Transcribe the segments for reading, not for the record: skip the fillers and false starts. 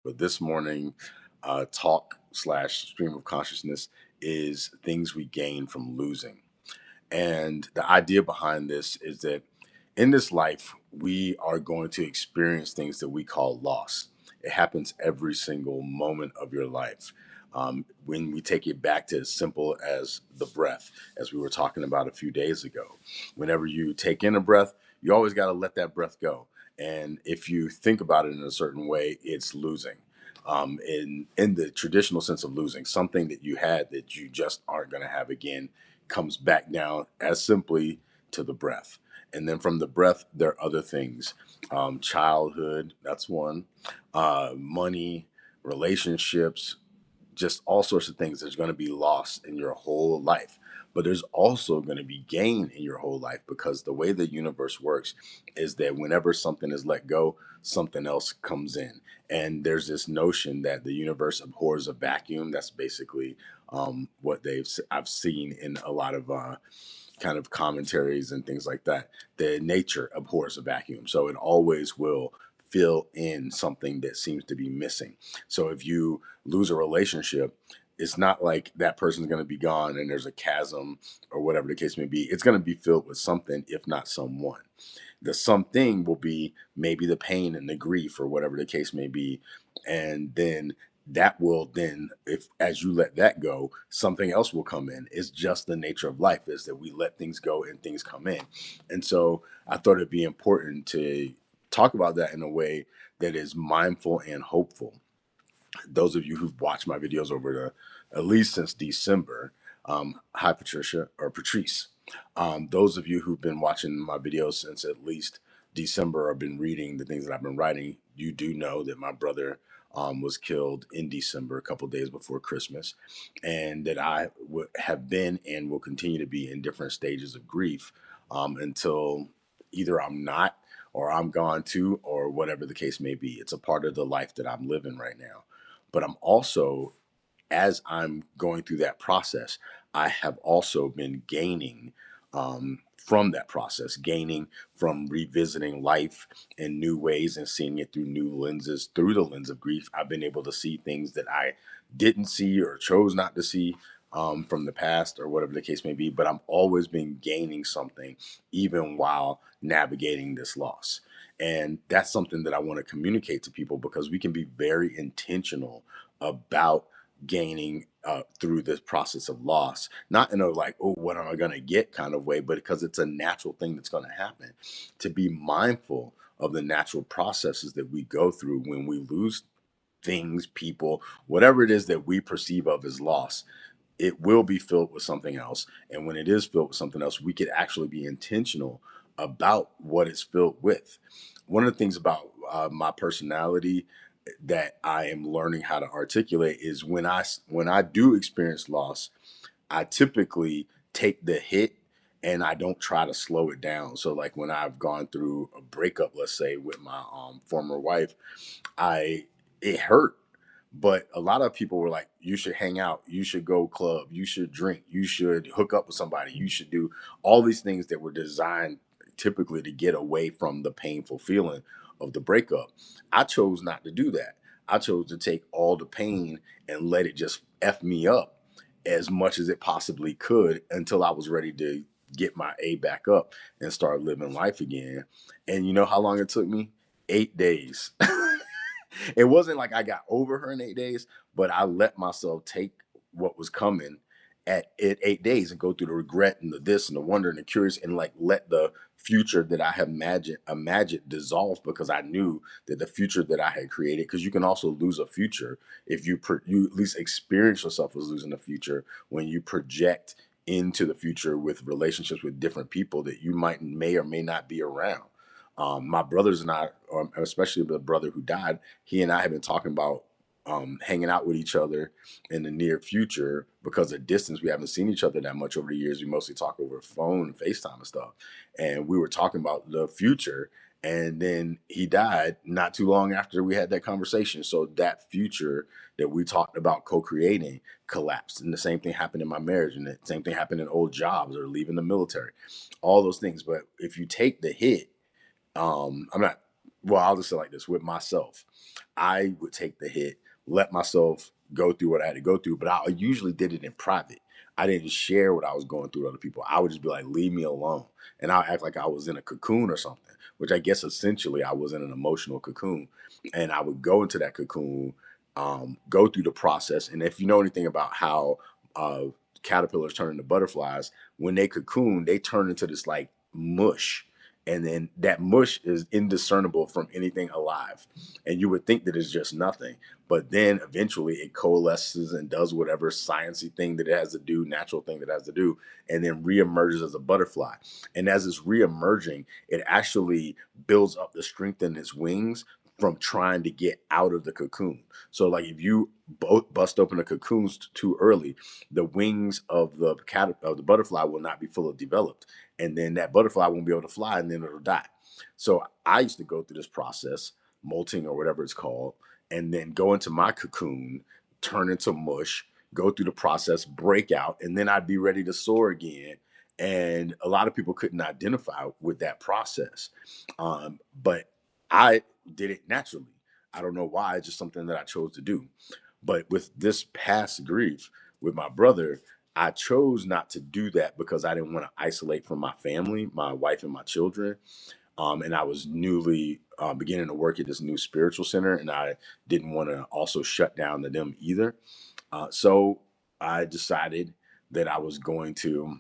But this morning, talk slash stream of consciousness is things we gain from losing. And the idea behind this is that in this life, we are going to experience things that we call loss. It happens every single moment of your life. When we take it back to as simple as the breath, as we were talking about a few days ago, whenever you take in a breath, you always got to let that breath go. And if you think about it in a certain way, it's losing. In the traditional sense of losing, something that you had that you just aren't going to have again comes back down as simply to the breath. And then from the breath, there are other things. Childhood, that's one. Money, relationships, just all sorts of things that's going to be lost in your whole life. But there's also going to be gain in your whole life, because the way the universe works is that whenever something is let go, something else comes in. And there's this notion that the universe abhors a vacuum. That's basically what I've seen in a lot of kind of commentaries and things like that. The nature abhors a vacuum, so it always will fill in something that seems to be missing. So if you lose a relationship, it's not like that person's going to be gone and there's a chasm or whatever the case may be. It's going to be filled with something, if not someone. The something will be maybe the pain and the grief or whatever the case may be. And then that will then, if as you let that go, something else will come in. It's just the nature of life, is that we let things go and things come in. And so I thought it'd be important to talk about that in a way that is mindful and hopeful. Those of you who've watched my videos over at least since December, hi Patricia or Patrice. Those of you who've been watching my videos since at least December or been reading the things that I've been writing, you do know that my brother was killed in December, a couple days before Christmas, and that I would have been and will continue to be in different stages of grief until either I'm not, or I'm gone too, or whatever the case may be. It's a part of the life that I'm living right now. But I'm also, as I'm going through that process, I have also been gaining from that process, gaining from revisiting life in new ways and seeing it through new lenses. Through the lens of grief, I've been able to see things that I didn't see or chose not to see from the past or whatever the case may be. But I'm always been gaining something, even while navigating this loss. And that's something that I want to communicate to people, because we can be very intentional about gaining through this process of loss, not in a like, oh, what am I going to get kind of way, but because it's a natural thing that's going to happen. To be mindful of the natural processes that we go through when we lose things, people, whatever it is that we perceive of as loss, it will be filled with something else. And when it is filled with something else, we could actually be intentional about what it's filled with. One of the things about my personality that I am learning how to articulate is when I do experience loss, I typically take the hit and I don't try to slow it down. So like when I've gone through a breakup, let's say with my former wife, I it hurt. But a lot of people were like, you should hang out, you should go club, you should drink, you should hook up with somebody, you should do all these things that were designed typically to get away from the painful feeling of the breakup. I chose not to do that. I chose to take all the pain and let it just F me up as much as it possibly could until I was ready to get my A back up and start living life again. And you know how long it took me? 8 days. It wasn't like I got over her in 8 days, but I let myself take what was coming at 8 days and go through the regret and the this and the wonder and the curious, and like let the future that I have imagined dissolve, because I knew that the future that I had created, because you can also lose a future if you at least experience yourself as losing a future when you project into the future with relationships with different people that you may or may not be around. My brothers and I, or especially the brother who died, he and I have been talking about hanging out with each other in the near future. Because of distance, we haven't seen each other that much over the years. We mostly talk over phone and FaceTime and stuff. And we were talking about the future. And then he died not too long after we had that conversation. So that future that we talked about co-creating collapsed. And the same thing happened in my marriage. And the same thing happened in old jobs or leaving the military. All those things. But if you take the hit, I'm not well, I'll just say like this with myself. I would take the hit, let myself go through what I had to go through, but I usually did it in private. I didn't share what I was going through with other people. I would just be like, leave me alone. And I'll act like I was in a cocoon or something, which I guess essentially I was in an emotional cocoon. And I would go into that cocoon, go through the process. And if you know anything about how uh, caterpillars turn into butterflies, when they cocoon, they turn into this like mush, and then that mush is indiscernible from anything alive, and you would think that it's just nothing, but then eventually it coalesces and does whatever sciencey thing that it has to do, natural thing that it has to do, and then reemerges as a butterfly. And as it's reemerging, it actually builds up the strength in its wings from trying to get out of the cocoon. So like if you bust open the cocoons too early, the wings of the of the butterfly will not be fully developed, and then that butterfly won't be able to fly, and then it'll die. So I used to go through this process, molting or whatever it's called, and then go into my cocoon, turn into mush, go through the process, break out, and then I'd be ready to soar again. And a lot of people couldn't identify with that process, but I did it naturally. I don't know why; it's just something that I chose to do. But with this past grief with my brother, I chose not to do that because I didn't want to isolate from my family, my wife, and my children. And I was newly beginning to work at this new spiritual center, and I didn't want to also shut down to them either. So I decided that I was going to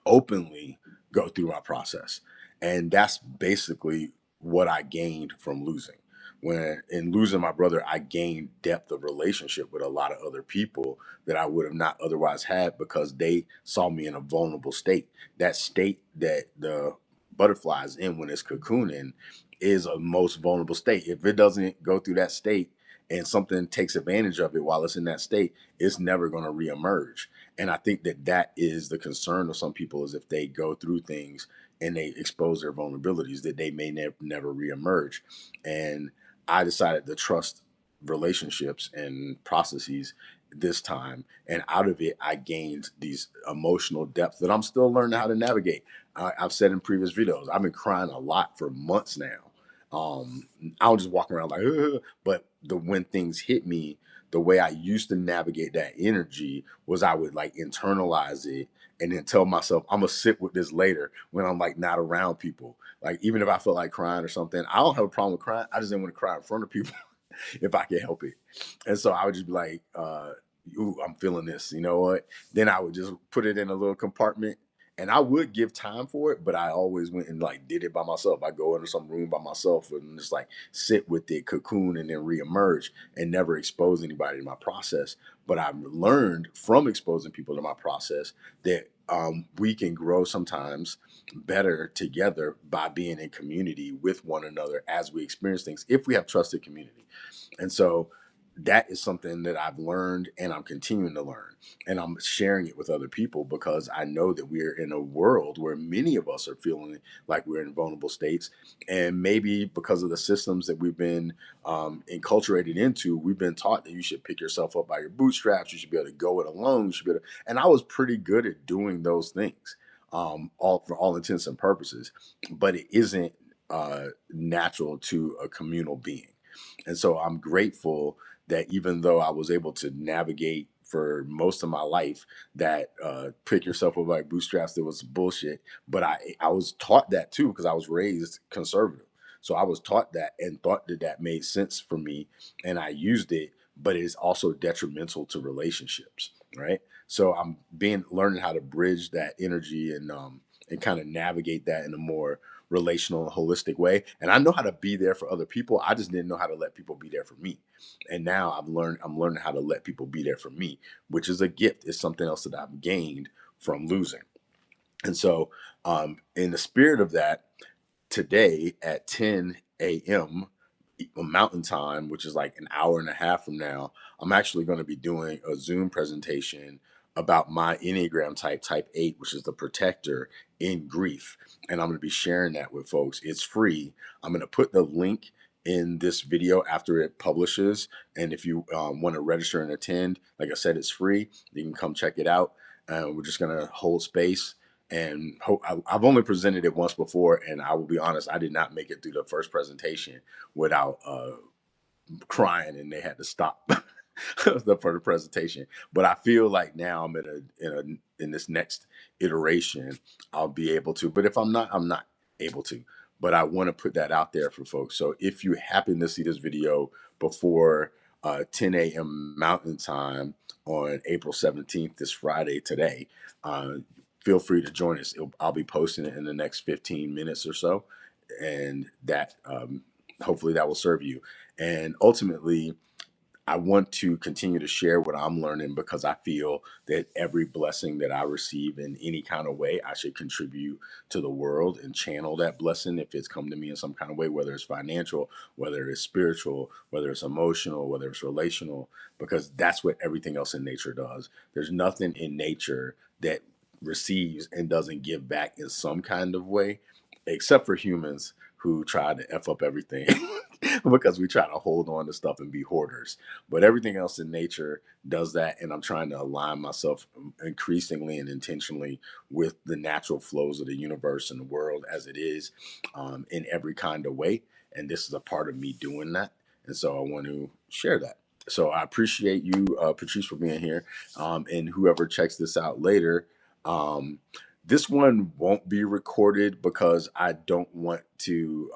openly go through my process. And that's basically what I gained from losing. When in losing my brother, I gained depth of relationship with a lot of other people that I would have not otherwise had because they saw me in a vulnerable state. That state that the butterfly is in when it's cocooning is a most vulnerable state. If it doesn't go through that state and something takes advantage of it while it's in that state, it's never going to reemerge. And I think that that is the concern of some people, is if they go through things and they expose their vulnerabilities, that they may never reemerge. And I decided to trust relationships and processes this time, and out of it I gained these emotional depth that I'm still learning how to navigate. I've said in previous videos, I've been crying a lot for months now. I was just walking around like, ugh. But when things hit me, the way I used to navigate that energy was I would like internalize it and then tell myself I'm gonna sit with this later when I'm like not around people. Like even if I felt like crying or something, I don't have a problem with crying. I just didn't want to cry in front of people if I could help it. And so I would just be like, ooh, I'm feeling this. You know what? Then I would just put it in a little compartment, and I would give time for it, but I always went and like did it by myself. I go into some room by myself and just like sit with it, cocoon, and then reemerge and never expose anybody to my process. But I've learned from exposing people to my process that we can grow sometimes better together by being in community with one another as we experience things if we have trusted community. And so that is something that I've learned and I'm continuing to learn. And I'm sharing it with other people because I know that we're in a world where many of us are feeling like we're in vulnerable states. And maybe because of the systems that we've been enculturated into, we've been taught that you should pick yourself up by your bootstraps. You should be able to go it alone. You should be able to, and I was pretty good at doing those things, all for all intents and purposes. But it isn't natural to a communal being. And so I'm grateful that even though I was able to navigate for most of my life that pick yourself up by bootstraps, that was bullshit. But I was taught that too because I was raised conservative. So I was taught that and thought that that made sense for me, and I used it. But it is also detrimental to relationships, right? So I'm being learning how to bridge that energy and kind of navigate that in a more relational and holistic way. And I know how to be there for other people. I just didn't know how to let people be there for me. And now I'm learning how to let people be there for me, which is a gift. It's something else that I've gained from losing. And so in the spirit of that, today at 10 a.m. Mountain Time, which is like an hour and a half from now, I'm actually going to be doing a Zoom presentation about my Enneagram type 8, which is the protector in grief. And I'm going to be sharing that with folks. It's free. I'm going to put the link in this video after it publishes. And if you want to register and attend, like I said, it's free. You can come check it out. We're just going to hold space And I've only presented it once before, and I will be honest, I did not make it through the first presentation without crying, and they had to stop the for the presentation. But I feel like now I'm in this next iteration, I'll be able to. But if I'm not, I'm not able to. But I want to put that out there for folks. So if you happen to see this video before 10 a.m. Mountain Time on April 17th, this Friday today, feel free to join us. I'll be posting it in the next 15 minutes or so, and that hopefully that will serve you. And ultimately, I want to continue to share what I'm learning, because I feel that every blessing that I receive in any kind of way, I should contribute to the world and channel that blessing if it's come to me in some kind of way, whether it's financial, whether it's spiritual, whether it's emotional, whether it's relational, because that's what everything else in nature does. There's nothing in nature that receives and doesn't give back in some kind of way, except for humans who try to F up everything because we try to hold on to stuff and be hoarders. But everything else in nature does that. And I'm trying to align myself increasingly and intentionally with the natural flows of the universe and the world as it is, in every kind of way. And this is a part of me doing that. And so I want to share that. So I appreciate you, Patrice, for being here. And whoever checks this out later, um, this one won't be recorded because I don't want to,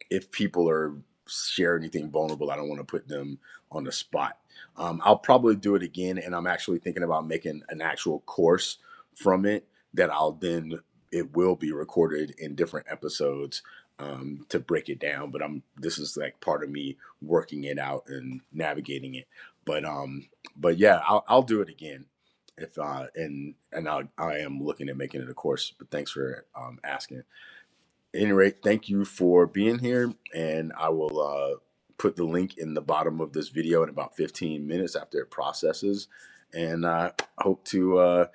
if people are share anything vulnerable, I don't want to put them on the spot. I'll probably do it again, and I'm actually thinking about making an actual course from it that it will be recorded in different episodes, to break it down. But this is like part of me working it out and navigating it. But yeah, I'll do it again if I am looking at making it a course. But thanks for asking. At any rate, thank you for being here, and I will put the link in the bottom of this video in about 15 minutes after it processes, and I hope to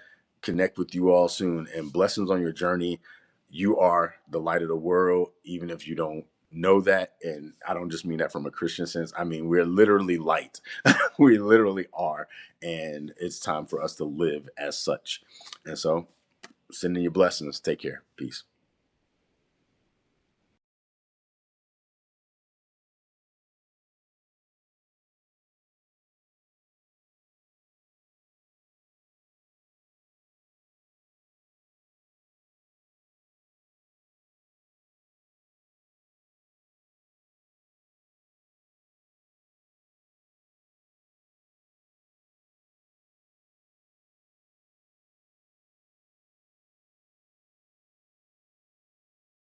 connect with you all soon. And blessings on your journey. You are the light of the world, even if you don't know that. And I don't just mean that from a Christian sense. I mean, we're literally light. We literally are, and it's time for us to live as such. And so, sending you blessings. Take care. Peace.